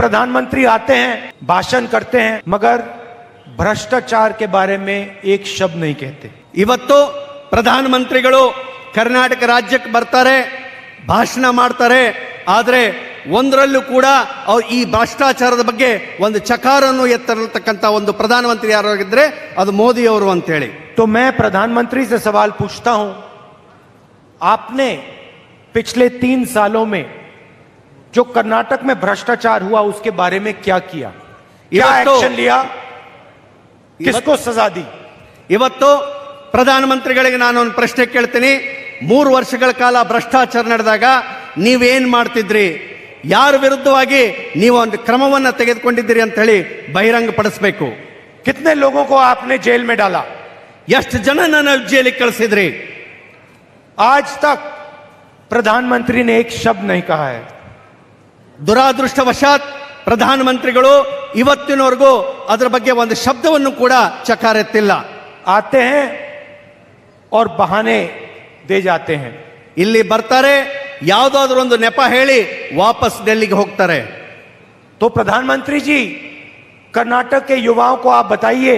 प्रधानमंत्री आते हैं, भाषण करते हैं, मगर भ्रष्टाचार के बारे में एक शब्द नहीं कहते। ಇವತ್ತು ಪ್ರಧಾನಮಂತ್ರಿಗಳು ಕರ್ನಾಟಕ ರಾಜ್ಯಕ್ಕೆ ಬರ್ತಾರೆ, ಭಾಷಣ ಮಾಡ್ತಾರೆ, ಆದರೆ ಒಂದರಲ್ಲೂ ಕೂಡ ಅವ್ರು ಈ ಭ್ರಷ್ಟಾಚಾರದ ಬಗ್ಗೆ ಒಂದು ಚಕಾರನ್ನು ಎತ್ತರತಕ್ಕಂಥ ಒಂದು ಪ್ರಧಾನಮಂತ್ರಿ ಯಾರಾಗಿದ್ರೆ ಅದು ಮೋದಿ ಅವರು ಅಂತ ಹೇಳಿ. तो मैं प्रधानमंत्री से सवाल पूछता हूं, आपने पिछले 3 सालों में जो कर्नाटक में भ्रष्टाचार हुआ उसके बारे में क्या किया, क्या एक्शन लिया, किसको सजा दी? ಇವತ್ತು ಪ್ರಧಾನಮಂತ್ರಿಗಳಿಗೆ ನಾನು ಒಂದು ಪ್ರಶ್ನೆ ಕೇಳ್ತೀನಿ. 3 ವರ್ಷಗಳ ಕಾಲ ಭ್ರಷ್ಟಾಚಾರ ನಡೆದಾಗ ನೀವೇನ್ ಮಾಡ್ತಿದ್ರಿ, ಯಾರ ವಿರುದ್ಧವಾಗಿ ನೀವು ಒಂದು ಕ್ರಮವನ್ನು ತೆಗೆದುಕೊಂಡಿದ್ದೀರಿ ಅಂತ ಹೇಳಿ ಬಹಿರಂಗಪಡಿಸಬೇಕು. कितने लोगों को आपने जेल में डाला, ಎಷ್ಟು ಜನನ ಜೈಲಿಗೆ ಕಳಿಸಿದ್ರಿ? आज तक प्रधानमंत्री ने एक शब्द नहीं कहा है. ದುರಾದೃಷ್ಟವಶಾತ್ ಪ್ರಧಾನಮಂತ್ರಿಗಳು ಇವತ್ತಿನವರೆಗೂ ಅದರ ಬಗ್ಗೆ ಒಂದು ಶಬ್ದವನ್ನು ಕೂಡ ಚಕಾರೆತ್ತಿಲ್ಲ. आते हैं और बहाने दे जाते हैं. ಇಲ್ಲಿ ಬರ್ತಾರೆ, ಯಾವುದಾದ್ರೂ ಒಂದು ನೆಪ ಹೇಳಿ ವಾಪಸ್ ಡೆಲ್ಲಿಗೆ ಹೋಗ್ತಾರೆ. तो प्रधानमंत्री जी, कर्नाटक के युवाओं को आप बताइए,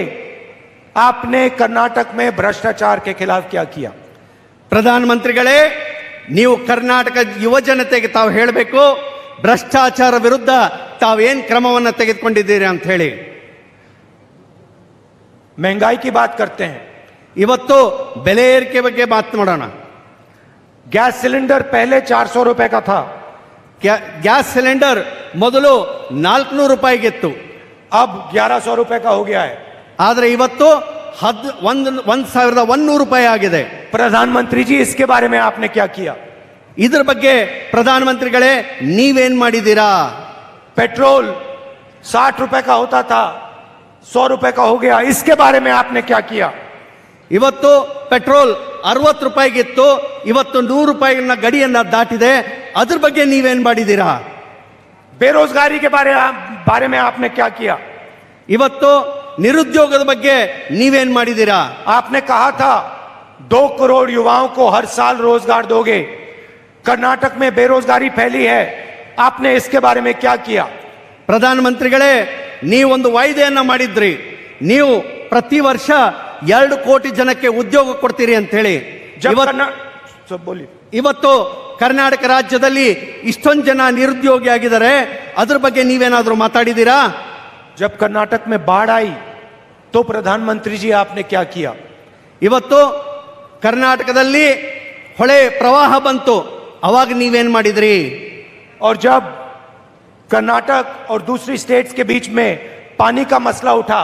आपने कर्नाटक में भ्रष्टाचार के खिलाफ क्या किया? ಪ್ರಧಾನಮಂತ್ರಿಗಳೇ, ನೀವು ಕರ್ನಾಟಕ ಯುವ ಜನತೆಗೆ ತಾವು ಹೇಳಬೇಕು, ಭ್ರಷ್ಟಾಚಾರ ವಿರುದ್ಧ ತಾವೇನ್ ಕ್ರಮವನ್ನು ತೆಗೆದುಕೊಂಡಿದ್ದೀರಿ ಅಂತ ಹೇಳಿ. महंगाई की बात करते हैं, ಇವತ್ತು ಬೆಲೆ ಏರಿಕೆ ಬಗ್ಗೆ ಮಾತನಾಡೋಣ. गैस सिलेंडर पहले 400 रुपए का था, ಗ್ಯಾಸ್ ಸಿಲಿಂಡರ್ ಮೊದಲು 400 ರೂಪಾಯಿಗಿತ್ತು, अब 1100 रुपए का हो गया है. ಆದ್ರೆ ಇವತ್ತು 1100 ರೂಪಾಯಿ ಆಗಿದೆ. प्रधानमंत्री जी, इसके बारे में आपने क्या किया? ಇದ್ರ ಬಗ್ಗೆ ಪ್ರಧಾನಮಂತ್ರಿಗಳೇ ನೀವೇನ್ ಮಾಡಿದ್ದೀರಾ? पेट्रोल 60 रुपए का होता था, 100 रुपए का हो गया, इसके बारे में आपने क्या किया? ಇವತ್ತು ಪೆಟ್ರೋಲ್ 60 ರೂಪಾಯಿಗಿತ್ತು, ಇವತ್ತು 100 ರೂಪಾಯಿನ ಗಡಿಯನ್ನ ದಾಟಿದೆ, ಅದ್ರ ಬಗ್ಗೆ ನೀವೇನ್ ಮಾಡಿದ್ದೀರಾ? बेरोजगारी के बारे में आपने क्या किया? ಇವತ್ತು ನಿರುದ್ಯೋಗದ ಬಗ್ಗೆ ನೀವೇನ್ ಮಾಡಿದ್ದೀರಾ? आपने कहा था 2 करोड़ युवाओं को हर साल रोजगार दोगे. कर्नाटक में बेरोजगारी फैली है, आपने इसके बारे में क्या किया? ಪ್ರಧಾನಮಂತ್ರಿಗಳೇ, ನೀವೊಂದು ವಾಯ್ದೆಯನ್ನ ಮಾಡಿದ್ರಿ, ನೀವು ಪ್ರತಿ ವರ್ಷ 2 ಕೋಟಿ ಜನಕ್ಕೆ ಉದ್ಯೋಗ ಕೊಡ್ತೀರಿ ಅಂತ ಹೇಳಿ. ಇವತ್ತು ಕರ್ನಾಟಕ ರಾಜ್ಯದಲ್ಲಿ ಇಷ್ಟೊಂದು ಜನ ನಿರುದ್ಯೋಗಿ ಆಗಿದ್ದಾರೆ, ಅದ್ರ ಬಗ್ಗೆ ನೀವೇನಾದ್ರೂ ಮಾತಾಡಿದ್ದೀರಾ? जब कर्नाटक में बाढ़ आई तो प्रधानमंत्री जी आपने क्या किया? ಇವತ್ತು ಕರ್ನಾಟಕದಲ್ಲಿ ಹೊಳೆ ಪ್ರವಾಹ ಬಂತು, ಅವಾಗ ನೀವೇನ್ ಮಾಡಿದ್ರಿ? और जब कर्नाटक और दूसरी स्टेट्स के बीच में पानी का मसला उठा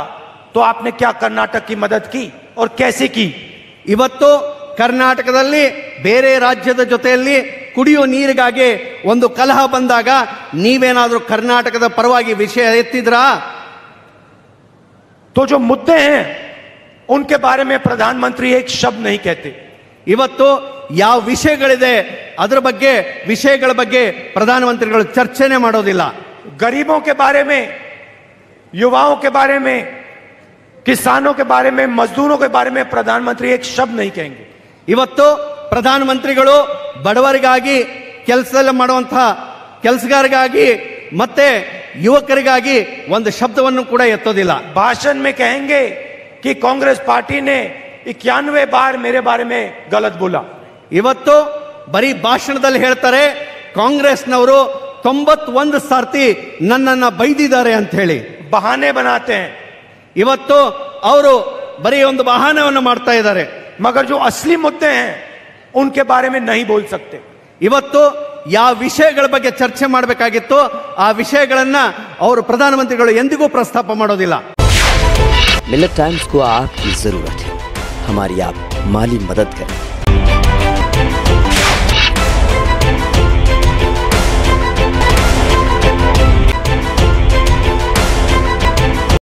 तो आपने क्या कर्नाटक की मदद की और कैसे की? ಇವತ್ತು ಕರ್ನಾಟಕದಲ್ಲಿ ಬೇರೆ ರಾಜ್ಯದ ಜೊತೆಯಲ್ಲಿ ಕುಡಿಯುವ ನೀರಿಗಾಗಿ ಒಂದು ಕಲಹ ಬಂದಾಗ ನೀವೇನಾದ್ರೂ ಕರ್ನಾಟಕದ ಪರವಾಗಿ ವಿಷಯ ಎತ್ತಿದ್ರಾ? तो जो मुद्दे हैं उनके बारे में प्रधानमंत्री एक शब्द नहीं कहते. ಇವತ್ತು ಯಾವ ವಿಷಯಗಳಿದೆ ಅದರ ಬಗ್ಗೆ ವಿಷಯಗಳ ಬಗ್ಗೆ ಪ್ರಧಾನಮಂತ್ರಿಗಳು ಚರ್ಚೆನೆ ಮಾಡೋದಿಲ್ಲ. गरीबों के बारे में, युवाओं के बारे में, किसानों के बारे में, मजदूरों के बारे में प्रधानमंत्री एक शब्द नहीं कहेंगे. ಇವತ್ತು ಪ್ರಧಾನಮಂತ್ರಿಗಳು ಬಡವರಿಗಾಗಿ ಕೆಲಸ ಮಾಡುವಂತಹ ಕೆಲಸಗಾರರಿಗಾಗಿ ಮತ್ತೆ ಯುವಕರಿಗಾಗಿ ಒಂದು ಶಬ್ದವನ್ನು ಕೂಡ ಎತ್ತೋದಿಲ್ಲ. भाषण में कहेंगे कि कांग्रेस पार्टी ने 91 बार मेरे बारे में गलत बोला. ಇವತ್ತು ಬರೀ ಭಾಷಣದಲ್ಲಿ ಹೇಳ್ತಾರೆ, ಕಾಂಗ್ರೆಸ್ನವರು 91 ಸಾರ್ತಿ ನನ್ನನ್ನ ಬೈದಿದ್ದಾರೆ ಅಂತ ಹೇಳಿ. बहाने बनाते हैं. ಇವತ್ತು ಅವರು ಬರೀ ಒಂದು ಬಹಾನವನ್ನು ಮಾಡ್ತಾ ಇದ್ದಾರೆ, मगर जो असली मुद्दे हैं उनके बारे में नहीं बोल सकते. ಇವತ್ತು ಯಾವ ವಿಷಯಗಳ ಬಗ್ಗೆ ಚರ್ಚೆ ಮಾಡಬೇಕಾಗಿತ್ತು ಆ ವಿಷಯಗಳನ್ನ ಅವರು ಪ್ರಧಾನಮಂತ್ರಿಗಳು ಎಂದಿಗೂ ಪ್ರಸ್ತಾಪ ಮಾಡೋದಿಲ್ಲ. मिलेट टाइम्स को आपकी जरूरत है, हमारी आप माली मदद करें.